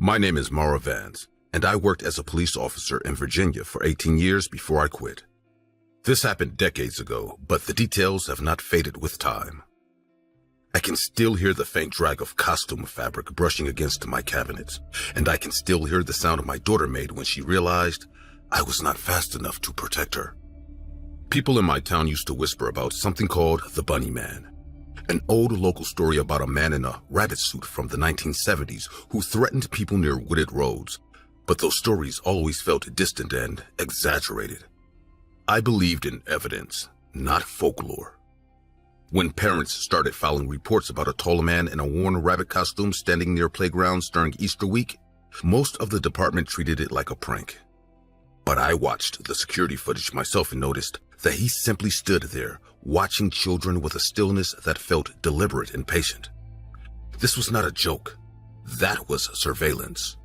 My name is Mara Vance, and I worked as a police officer in Virginia for 18 years before I quit. This happened decades ago, but the details have not faded with time. I can still hear the faint drag of costume fabric brushing against my cabinets, and I can still hear the sound my daughter made when she realized I was not fast enough to protect her. People in my town used to whisper about something called the Bunny Man, an old local story about a man in a rabbit suit from the 1970s who threatened people near wooded roads, but those stories always felt distant and exaggerated. I believed in evidence, not folklore. When parents started filing reports about a tall man in a worn rabbit costume standing near playgrounds during Easter week, most of the department treated it like a prank. But I watched the security footage myself and noticed that he simply stood there, watching children with a stillness that felt deliberate and patient. This was not a joke. That was surveillance.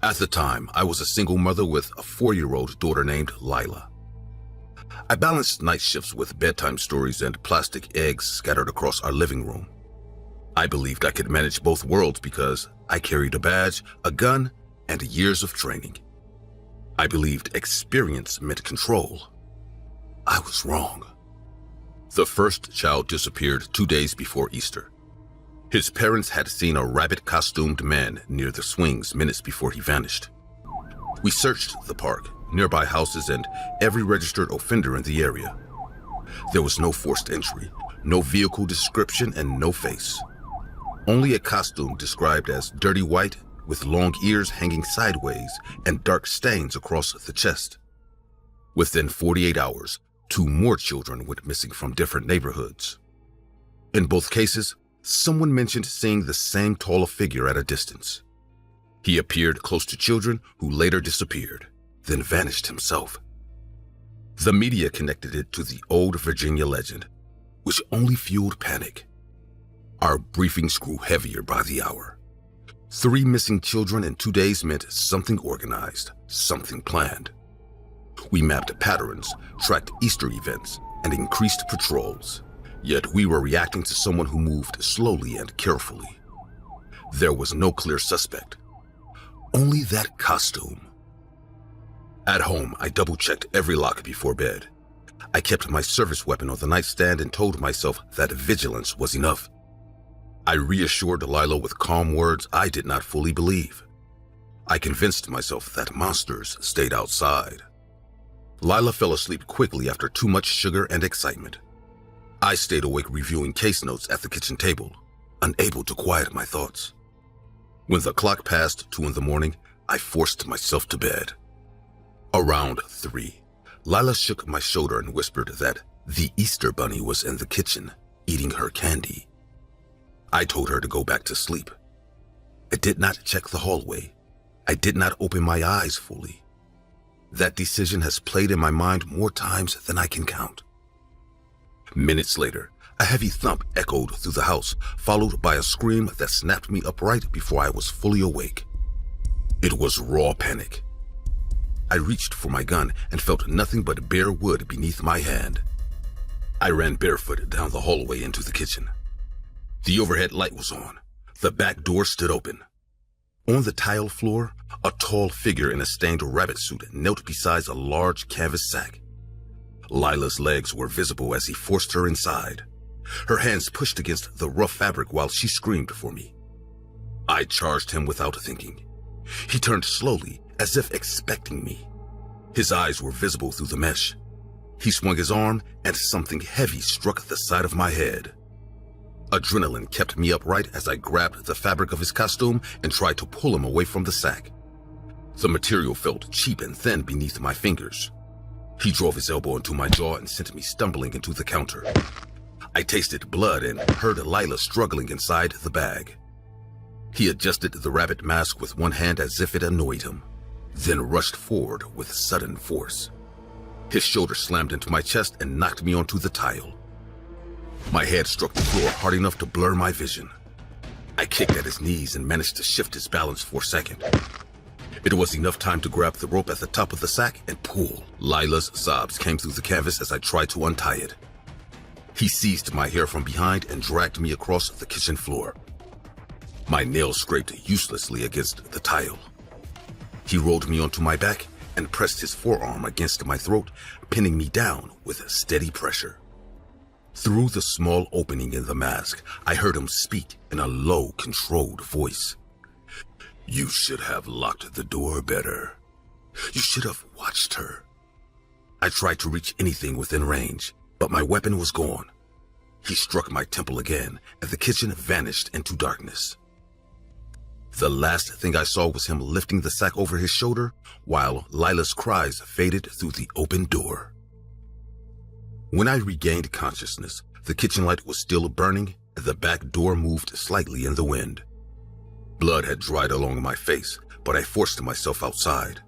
At the time, I was a single mother with a 4-year-old daughter named Lila. I balanced night shifts with bedtime stories and plastic eggs scattered across our living room. I believed I could manage both worlds because I carried a badge, a gun, and years of training. I believed experience meant control. I was wrong. The first child disappeared 2 days before Easter. His parents had seen a rabbit-costumed man near the swings minutes before he vanished. We searched the park, nearby houses, and every registered offender in the area. There was no forced entry, no vehicle description, and no face. Only a costume described as dirty white with long ears hanging sideways and dark stains across the chest. Within 48 hours, 2 more children went missing from different neighborhoods. In both cases, someone mentioned seeing the same tall figure at a distance. He appeared close to children who later disappeared, then vanished himself. The media connected it to the old Virginia legend, which only fueled panic. Our briefings grew heavier by the hour. 3 missing children in 2 days meant something organized, something planned. We mapped patterns, tracked Easter events, and increased patrols. Yet we were reacting to someone who moved slowly and carefully. There was no clear suspect. Only that costume. At home, I double-checked every lock before bed. I kept my service weapon on the nightstand and told myself that vigilance was enough. I reassured Lila with calm words I did not fully believe. I convinced myself that monsters stayed outside. Lila fell asleep quickly after too much sugar and excitement. I stayed awake reviewing case notes at the kitchen table, unable to quiet my thoughts. When the clock passed 2 in the morning, I forced myself to bed. Around 3, Lila shook my shoulder and whispered that the Easter bunny was in the kitchen, eating her candy. I told her to go back to sleep. I did not check the hallway. I did not open my eyes fully. That decision has played in my mind more times than I can count. Minutes later, a heavy thump echoed through the house, followed by a scream that snapped me upright before I was fully awake. It was raw panic. I reached for my gun and felt nothing but bare wood beneath my hand. I ran barefoot down the hallway into the kitchen. The overhead light was on. The back door stood open. On the tile floor, a tall figure in a stained rabbit suit knelt beside a large canvas sack. Lila's legs were visible as he forced her inside. Her hands pushed against the rough fabric while she screamed for me. I charged him without thinking. He turned slowly, as if expecting me. His eyes were visible through the mesh. He swung his arm, and something heavy struck the side of my head. Adrenaline kept me upright as I grabbed the fabric of his costume and tried to pull him away from the sack. The material felt cheap and thin beneath my fingers. He drove his elbow into my jaw and sent me stumbling into the counter. I tasted blood and heard Lila struggling inside the bag. He adjusted the rabbit mask with one hand as if it annoyed him, then rushed forward with sudden force. His shoulder slammed into my chest and knocked me onto the tile. My head struck the floor hard enough to blur my vision. I kicked at his knees and managed to shift his balance for a second. It was enough time to grab the rope at the top of the sack and pull. Lila's sobs came through the canvas as I tried to untie it. He seized my hair from behind and dragged me across the kitchen floor. My nails scraped uselessly against the tile. He rolled me onto my back and pressed his forearm against my throat, pinning me down with steady pressure. Through the small opening in the mask, I heard him speak in a low, controlled voice. "You should have locked the door better. You should have watched her." I tried to reach anything within range, but my weapon was gone. He struck my temple again, and the kitchen vanished into darkness. The last thing I saw was him lifting the sack over his shoulder, while Lila's cries faded through the open door. When I regained consciousness, the kitchen light was still burning, and the back door moved slightly in the wind. Blood had dried along my face, but I forced myself outside.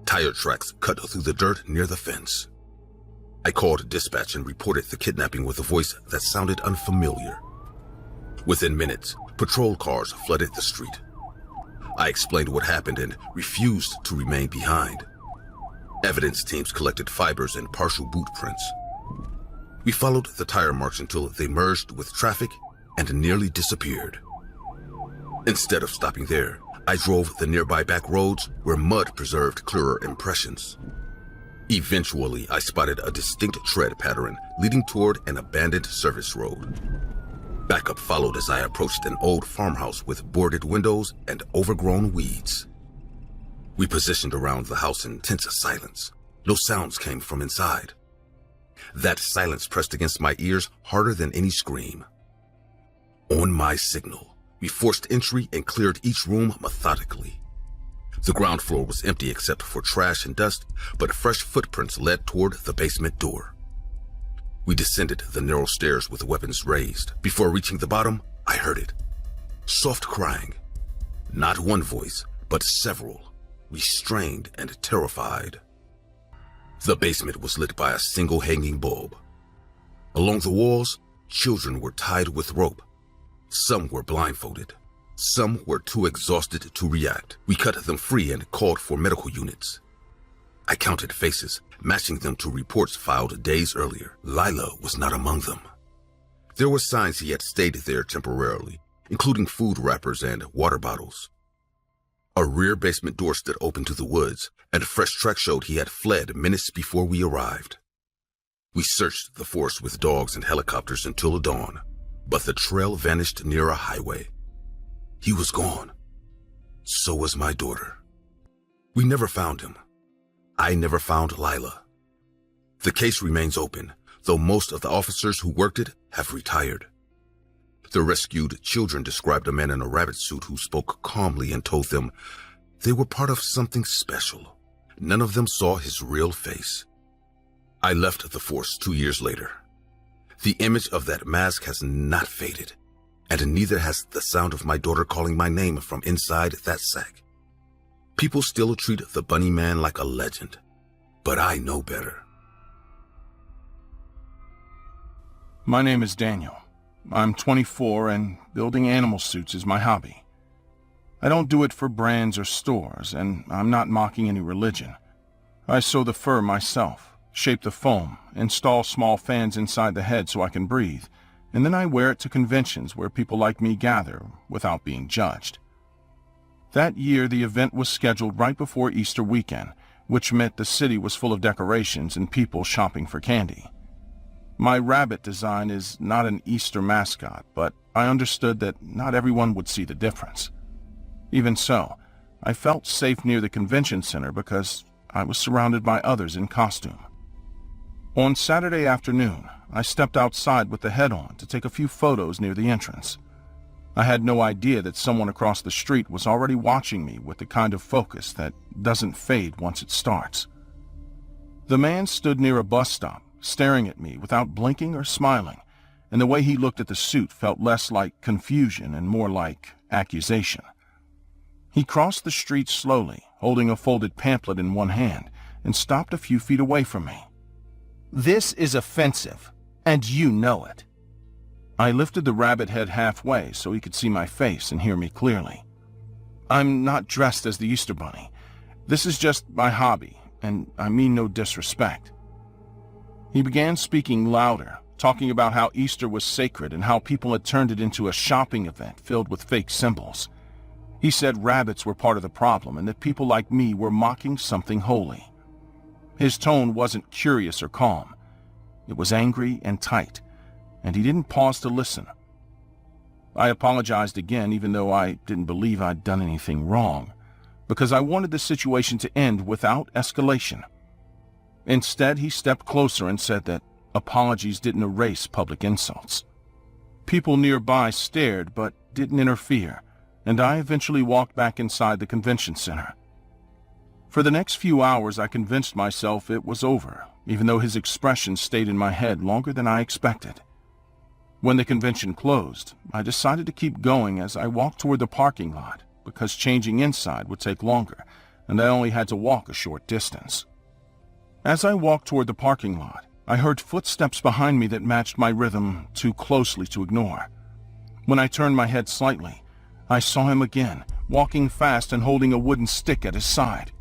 Tire tracks cut through the dirt near the fence. I called dispatch and reported the kidnapping with a voice that sounded unfamiliar. Within minutes, patrol cars flooded the street. I explained what happened and refused to remain behind. Evidence teams collected fibers and partial boot prints. We followed the tire marks until they merged with traffic and nearly disappeared. Instead of stopping there, I drove the nearby back roads where mud preserved clearer impressions. Eventually, I spotted a distinct tread pattern leading toward an abandoned service road. Backup followed as I approached an old farmhouse with boarded windows and overgrown weeds. We positioned around the house in tense silence. No sounds came from inside. That silence pressed against my ears harder than any scream. On my signal, we forced entry and cleared each room methodically. The ground floor was empty except for trash and dust, but fresh footprints led toward the basement door. We descended the narrow stairs with weapons raised. Before reaching the bottom, I heard it. Soft crying. Not one voice, but several, restrained and terrified. The basement was lit by a single hanging bulb. Along the walls, children were tied with rope. Some were blindfolded. Some were too exhausted to react. We cut them free and called for medical units. I counted faces, matching them to reports filed days earlier. Lila was not among them. There were signs he had stayed there temporarily, including food wrappers and water bottles. A rear basement door stood open to the woods, and fresh tracks showed he had fled minutes before we arrived. We searched the forest with dogs and helicopters until dawn, but the trail vanished near a highway. He was gone. So was my daughter. We never found him. I never found Lila. The case remains open, though most of the officers who worked it have retired. The rescued children described a man in a rabbit suit who spoke calmly and told them they were part of something special. None of them saw his real face. I left the force 2 years later. The image of that mask has not faded, and neither has the sound of my daughter calling my name from inside that sack. People still treat the bunny man like a legend, but I know better. My name is Daniel. I'm 24 and building animal suits is my hobby. I don't do it for brands or stores, and I'm not mocking any religion. I sew the fur myself, shape the foam, install small fans inside the head so I can breathe, and then I wear it to conventions where people like me gather without being judged. That year, the event was scheduled right before Easter weekend, which meant the city was full of decorations and people shopping for candy. My rabbit design is not an Easter mascot, but I understood that not everyone would see the difference. Even so, I felt safe near the convention center because I was surrounded by others in costume. On Saturday afternoon, I stepped outside with the head on to take a few photos near the entrance. I had no idea that someone across the street was already watching me with the kind of focus that doesn't fade once it starts. The man stood near a bus stop, staring at me without blinking or smiling, and the way he looked at the suit felt less like confusion and more like accusation. He crossed the street slowly, holding a folded pamphlet in one hand, and stopped a few feet away from me. "This is offensive, and you know it." I lifted the rabbit head halfway so he could see my face and hear me clearly. "I'm not dressed as the Easter Bunny. This is just my hobby, and I mean no disrespect." He began speaking louder, talking about how Easter was sacred and how people had turned it into a shopping event filled with fake symbols. He said rabbits were part of the problem and that people like me were mocking something holy. His tone wasn't curious or calm. It was angry and tight, and he didn't pause to listen. I apologized again, even though I didn't believe I'd done anything wrong, because I wanted the situation to end without escalation. Instead, he stepped closer and said that apologies didn't erase public insults. People nearby stared but didn't interfere, and I eventually walked back inside the convention center. For the next few hours, I convinced myself it was over, even though his expression stayed in my head longer than I expected. When the convention closed, I decided to keep going as I walked toward the parking lot, because changing inside would take longer, and I only had to walk a short distance. As I walked toward the parking lot, I heard footsteps behind me that matched my rhythm too closely to ignore. When I turned my head slightly, I saw him again, walking fast and holding a wooden stick at his side.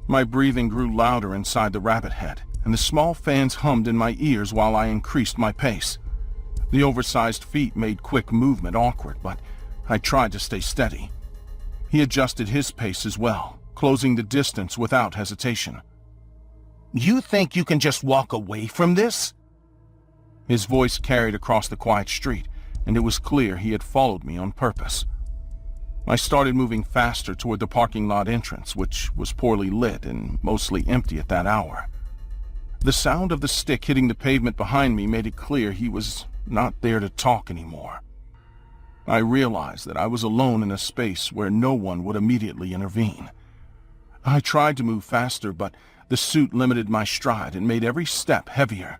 My breathing grew louder inside the rabbit head, and the small fans hummed in my ears while I increased my pace. The oversized feet made quick movement awkward, but I tried to stay steady. He adjusted his pace as well, closing the distance without hesitation. You think you can just walk away from this? His voice carried across the quiet street, and it was clear he had followed me on purpose. I started moving faster toward the parking lot entrance, which was poorly lit and mostly empty at that hour. The sound of the stick hitting the pavement behind me made it clear he was not there to talk anymore. I realized that I was alone in a space where no one would immediately intervene. I tried to move faster, but the suit limited my stride and made every step heavier.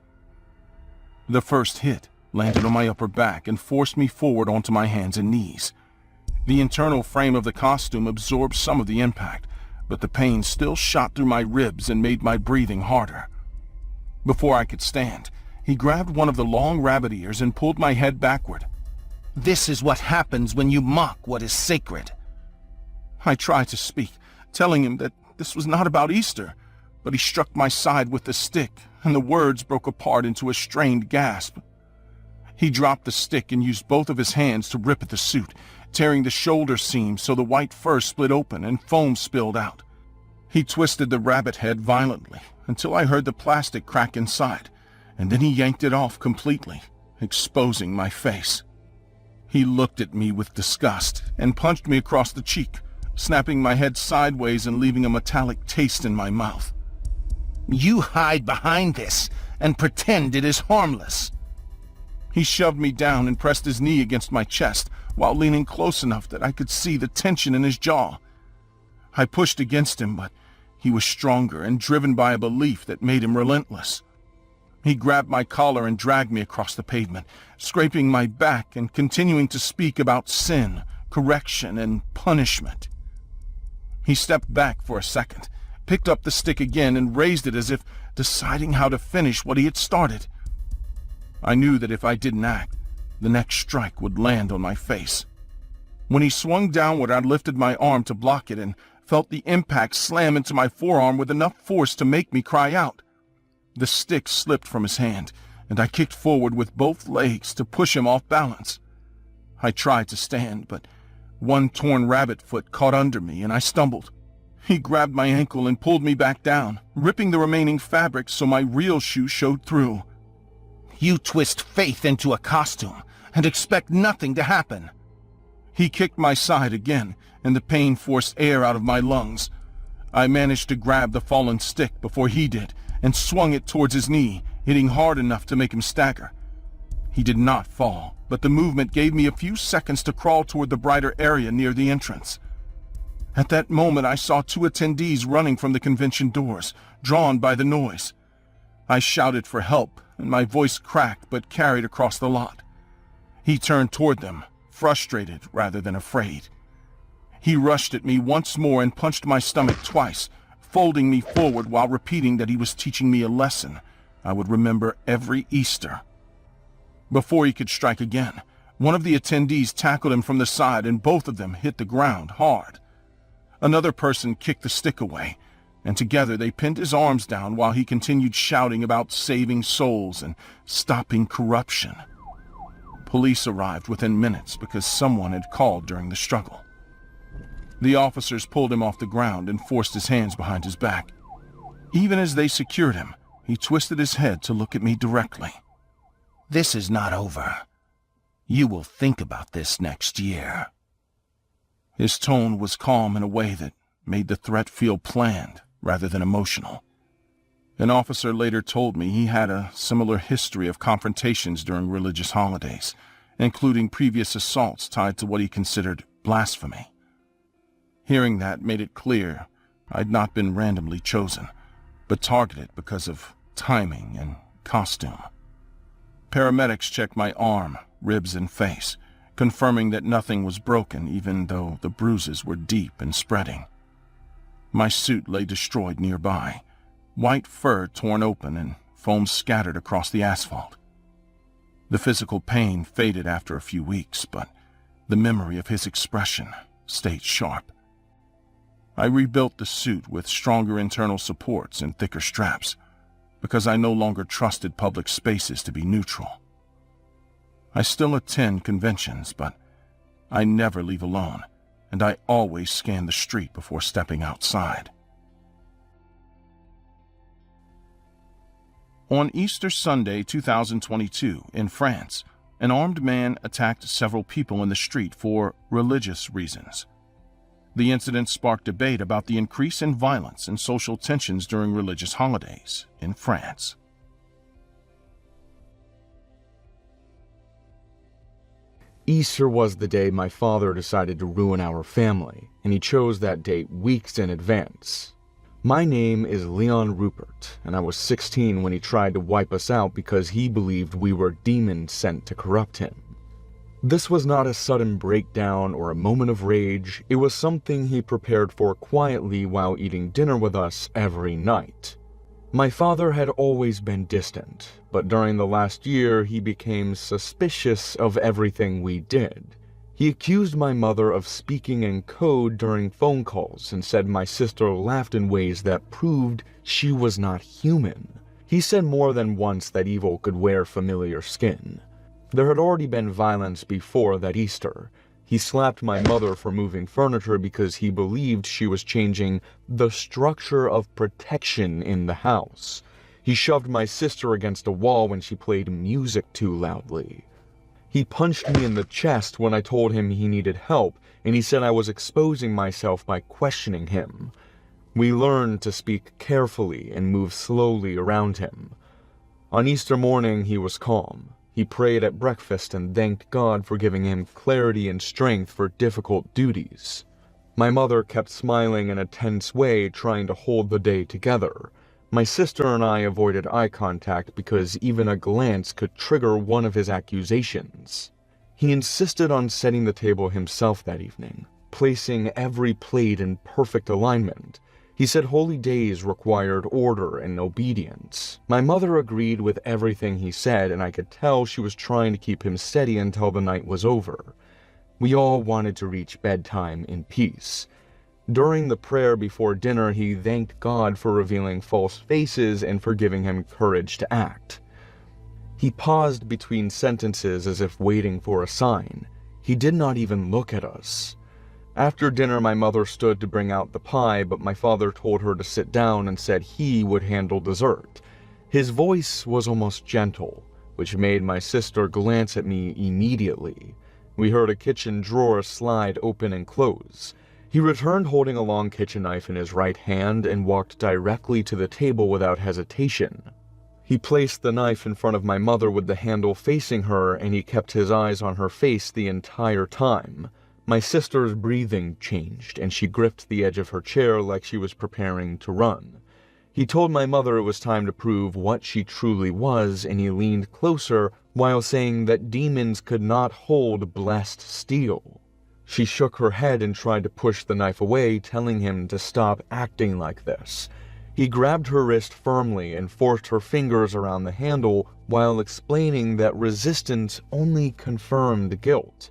The first hit landed on my upper back and forced me forward onto my hands and knees. The internal frame of the costume absorbed some of the impact, but the pain still shot through my ribs and made my breathing harder. Before I could stand, he grabbed one of the long rabbit ears and pulled my head backward. This is what happens when you mock what is sacred. I tried to speak, telling him that this was not about Easter, but he struck my side with the stick, and the words broke apart into a strained gasp. He dropped the stick and used both of his hands to rip at the suit, tearing the shoulder seams so the white fur split open and foam spilled out. He twisted the rabbit head violently until I heard the plastic crack inside, and then he yanked it off completely, exposing my face. He looked at me with disgust and punched me across the cheek, snapping my head sideways and leaving a metallic taste in my mouth. You hide behind this and pretend it is harmless. He shoved me down and pressed his knee against my chest while leaning close enough that I could see the tension in his jaw. I pushed against him, but he was stronger and driven by a belief that made him relentless. He grabbed my collar and dragged me across the pavement, scraping my back and continuing to speak about sin, correction, and punishment. He stepped back for a second, picked up the stick again and raised it as if deciding how to finish what he had started. I knew that if I didn't act, the next strike would land on my face. When he swung downward, I lifted my arm to block it and felt the impact slam into my forearm with enough force to make me cry out. The stick slipped from his hand, and I kicked forward with both legs to push him off balance. I tried to stand, but one torn rabbit foot caught under me and I stumbled. He grabbed my ankle and pulled me back down, ripping the remaining fabric so my real shoe showed through. You twist faith into a costume and expect nothing to happen. He kicked my side again, and the pain forced air out of my lungs. I managed to grab the fallen stick before he did, and swung it towards his knee, hitting hard enough to make him stagger. He did not fall, but the movement gave me a few seconds to crawl toward the brighter area near the entrance. At that moment, I saw two attendees running from the convention doors, drawn by the noise. I shouted for help, and my voice cracked but carried across the lot. He turned toward them, frustrated rather than afraid. He rushed at me once more and punched my stomach twice, folding me forward while repeating that he was teaching me a lesson I would remember every Easter. Before he could strike again, one of the attendees tackled him from the side and both of them hit the ground hard. Another person kicked the stick away, and together they pinned his arms down while he continued shouting about saving souls and stopping corruption. Police arrived within minutes because someone had called during the struggle. The officers pulled him off the ground and forced his hands behind his back. Even as they secured him, he twisted his head to look at me directly. This is not over. You will think about this next year. His tone was calm in a way that made the threat feel planned rather than emotional. An officer later told me he had a similar history of confrontations during religious holidays, including previous assaults tied to what he considered blasphemy. Hearing that made it clear I'd not been randomly chosen, but targeted because of timing and costume. Paramedics checked my arm, ribs, and face, confirming that nothing was broken even though the bruises were deep and spreading. My suit lay destroyed nearby, white fur torn open and foam scattered across the asphalt. The physical pain faded after a few weeks, but the memory of his expression stayed sharp. I rebuilt the suit with stronger internal supports and thicker straps, because I no longer trusted public spaces to be neutral. I still attend conventions, but I never leave alone, and I always scan the street before stepping outside. On Easter Sunday 2022 in France, an armed man attacked several people in the street for religious reasons. The incident sparked debate about the increase in violence and social tensions during religious holidays in France. Easter was the day my father decided to ruin our family, and he chose that date weeks in advance. My name is Leon Rupert, and I was 16 when he tried to wipe us out because he believed we were demons sent to corrupt him. This was not a sudden breakdown or a moment of rage. It was something he prepared for quietly while eating dinner with us every night. My father had always been distant, but during the last year he became suspicious of everything we did. He accused my mother of speaking in code during phone calls and said my sister laughed in ways that proved she was not human. He said more than once that evil could wear familiar skin. There had already been violence before that Easter. He slapped my mother for moving furniture because he believed she was changing the structure of protection in the house. He shoved my sister against a wall when she played music too loudly. He punched me in the chest when I told him he needed help, and he said I was exposing myself by questioning him. We learned to speak carefully and move slowly around him. On Easter morning, he was calm. He prayed at breakfast and thanked God for giving him clarity and strength for difficult duties. My mother kept smiling in a tense way, trying to hold the day together. My sister and I avoided eye contact because even a glance could trigger one of his accusations. He insisted on setting the table himself that evening, placing every plate in perfect alignment. He said holy days required order and obedience. My mother agreed with everything he said, and I could tell she was trying to keep him steady until the night was over. We all wanted to reach bedtime in peace. During the prayer before dinner, he thanked God for revealing false faces and for giving him courage to act. He paused between sentences as if waiting for a sign. He did not even look at us. After dinner, my mother stood to bring out the pie, but my father told her to sit down and said he would handle dessert. His voice was almost gentle, which made my sister glance at me immediately. We heard a kitchen drawer slide open and close. He returned holding a long kitchen knife in his right hand and walked directly to the table without hesitation. He placed the knife in front of my mother with the handle facing her, and he kept his eyes on her face the entire time. My sister's breathing changed, and she gripped the edge of her chair like she was preparing to run. He told my mother it was time to prove what she truly was, and he leaned closer while saying that demons could not hold blessed steel. She shook her head and tried to push the knife away, telling him to stop acting like this. He grabbed her wrist firmly and forced her fingers around the handle while explaining that resistance only confirmed guilt.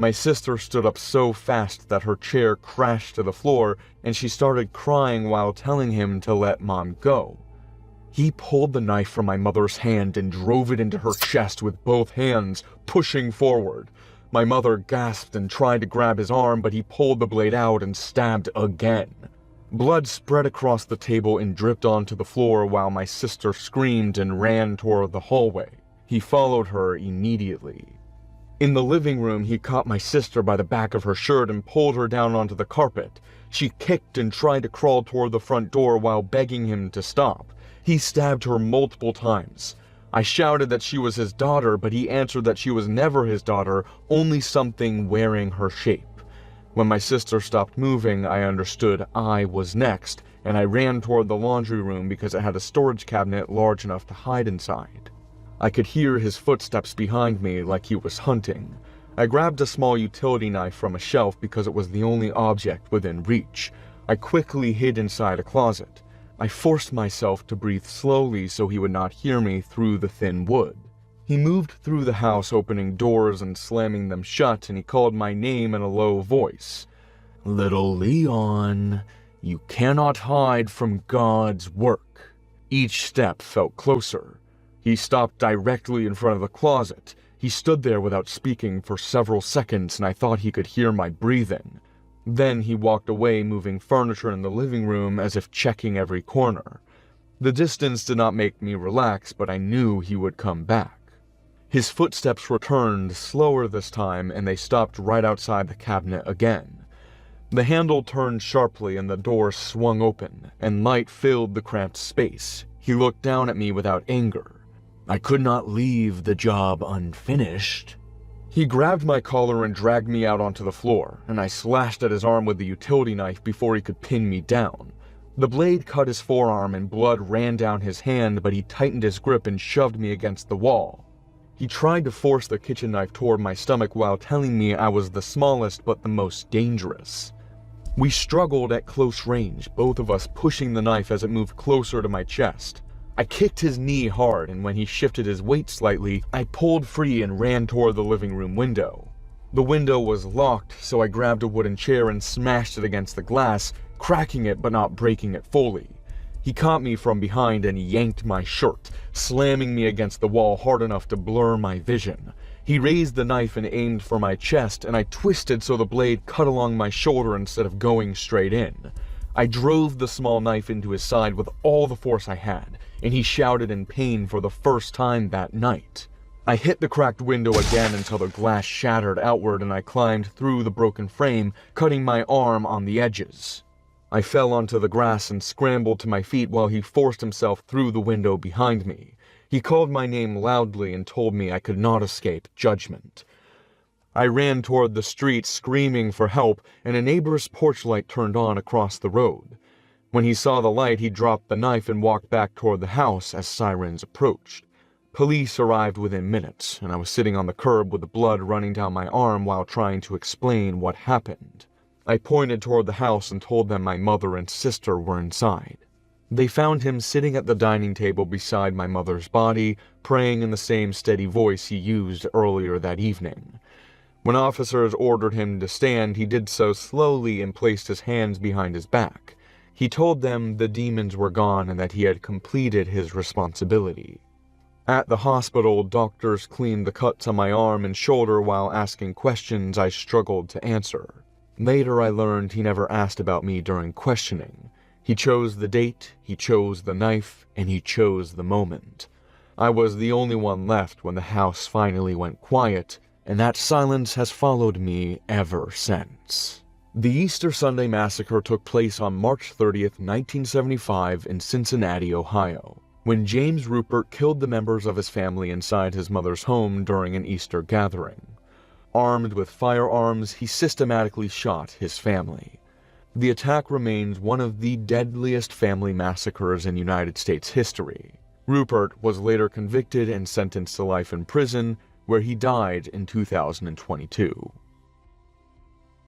My sister stood up so fast that her chair crashed to the floor, and she started crying while telling him to let Mom go. He pulled the knife from my mother's hand and drove it into her chest with both hands, pushing forward. My mother gasped and tried to grab his arm, but he pulled the blade out and stabbed again. Blood spread across the table and dripped onto the floor while my sister screamed and ran toward the hallway. He followed her immediately. In the living room, he caught my sister by the back of her shirt and pulled her down onto the carpet. She kicked and tried to crawl toward the front door while begging him to stop. He stabbed her multiple times. I shouted that she was his daughter, but he answered that she was never his daughter, only something wearing her shape. When my sister stopped moving, I understood I was next, and I ran toward the laundry room because it had a storage cabinet large enough to hide inside. I could hear his footsteps behind me like he was hunting. I grabbed a small utility knife from a shelf because it was the only object within reach. I quickly hid inside a closet. I forced myself to breathe slowly so he would not hear me through the thin wood. He moved through the house, opening doors and slamming them shut, and he called my name in a low voice. "Little Leon, you cannot hide from God's work." Each step felt closer. He stopped directly in front of the closet. He stood there without speaking for several seconds, and I thought he could hear my breathing. Then he walked away, moving furniture in the living room as if checking every corner. The distance did not make me relax, but I knew he would come back. His footsteps returned, slower this time, and they stopped right outside the cabinet again. The handle turned sharply and the door swung open, and light filled the cramped space. He looked down at me without anger. I could not leave the job unfinished. He grabbed my collar and dragged me out onto the floor, and I slashed at his arm with the utility knife before he could pin me down. The blade cut his forearm and blood ran down his hand, but he tightened his grip and shoved me against the wall. He tried to force the kitchen knife toward my stomach while telling me I was the smallest but the most dangerous. We struggled at close range, both of us pushing the knife as it moved closer to my chest. I kicked his knee hard, and when he shifted his weight slightly, I pulled free and ran toward the living room window. The window was locked, so I grabbed a wooden chair and smashed it against the glass, cracking it but not breaking it fully. He caught me from behind and yanked my shirt, slamming me against the wall hard enough to blur my vision. He raised the knife and aimed for my chest, and I twisted so the blade cut along my shoulder instead of going straight in. I drove the small knife into his side with all the force I had, and he shouted in pain for the first time that night. I hit the cracked window again until the glass shattered outward, and I climbed through the broken frame, cutting my arm on the edges. I fell onto the grass and scrambled to my feet while he forced himself through the window behind me. He called my name loudly and told me I could not escape judgment. I ran toward the street screaming for help, and a neighbor's porch light turned on across the road. When he saw the light, he dropped the knife and walked back toward the house as sirens approached. Police arrived within minutes, and I was sitting on the curb with the blood running down my arm while trying to explain what happened. I pointed toward the house and told them my mother and sister were inside. They found him sitting at the dining table beside my mother's body, praying in the same steady voice he used earlier that evening. When officers ordered him to stand, he did so slowly and placed his hands behind his back. He told them the demons were gone and that he had completed his responsibility. At the hospital, doctors cleaned the cuts on my arm and shoulder while asking questions I struggled to answer. Later I learned he never asked about me during questioning. He chose the date, he chose the knife, and he chose the moment. I was the only one left when the house finally went quiet, and that silence has followed me ever since. The Easter Sunday Massacre took place on March 30th, 1975 in Cincinnati, Ohio, when James Rupert killed the members of his family inside his mother's home during an Easter gathering. Armed with firearms, he systematically shot his family. The attack remains one of the deadliest family massacres in United States history. Rupert was later convicted and sentenced to life in prison, where he died in 2022.